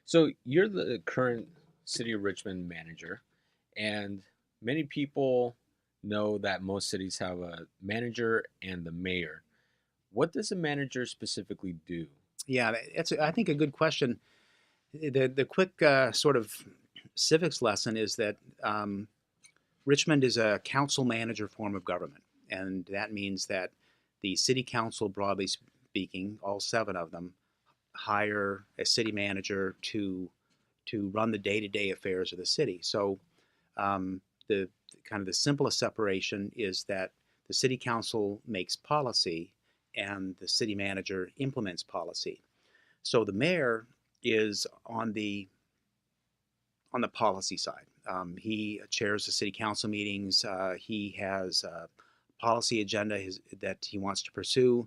So you're the current City of Richmond manager, and many people know that most cities have a manager and the mayor. What does a manager specifically do? Yeah, that's I think a good question. The quick sort of civics lesson is that Richmond is a council manager form of government, and that means that the city council, broadly speaking, all seven of them, hire a city manager to run the day-to-day affairs of the city. So the kind of the simplest separation is that the city council makes policy and the city manager implements policy. So the mayor is on the policy side. He chairs the city council meetings. He has a policy agenda that he wants to pursue.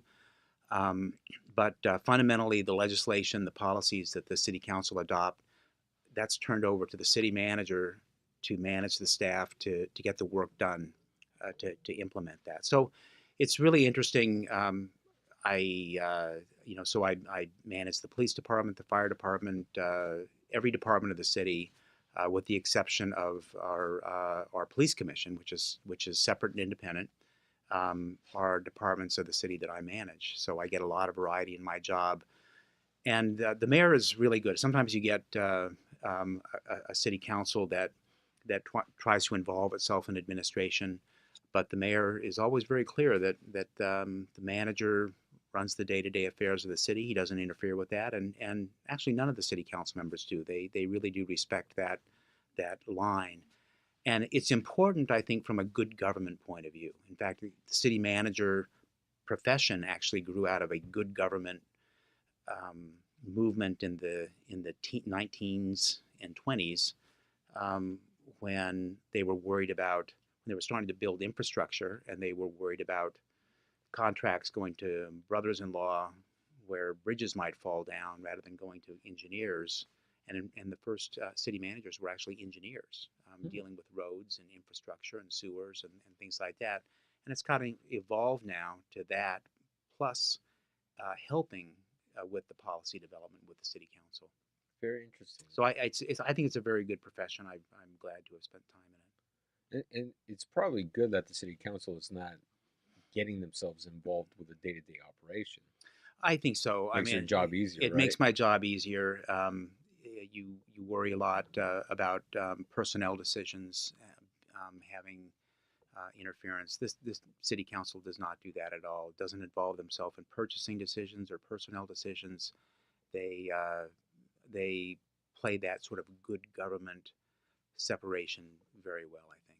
Um, but fundamentally, the legislation, the policies that the city council adopt, that's turned over to the city manager to manage the staff to get the work done to implement that. So it's really interesting. I manage the police department, the fire department, every department of the city, with the exception of our police commission, which is separate and independent. Are departments of the city that I manage. So I get a lot of variety in my job. And the mayor is really good. Sometimes you get a city council that tries to involve itself in administration, but the mayor is always very clear that the manager runs the day-to-day affairs of the city. He doesn't interfere with that, and actually none of the city council members do. They really do respect that line. And it's important, I think, from a good government point of view. In fact, the city manager profession actually grew out of a good government um, movement in the 19s and 20s, um, when they were worried about when they were starting to build infrastructure, and they were worried about contracts going to brothers-in-law where bridges might fall down rather than going to engineers. And the first city managers were actually engineers, Hmm. dealing with roads and infrastructure and sewers and things like that. And it's kind of evolved now to that, plus helping with the policy development with the city council. Very interesting. So I think it's a very good profession. I'm glad to have spent time in it. And it's probably good that the city council is not getting themselves involved with the day-to-day operation. I think so. I Makes your mean, job easier, it right? makes my job easier. You worry a lot about personnel decisions, having interference. This city council does not do that at all. It doesn't involve themselves in purchasing decisions or personnel decisions. They play that sort of good government separation very well, I think.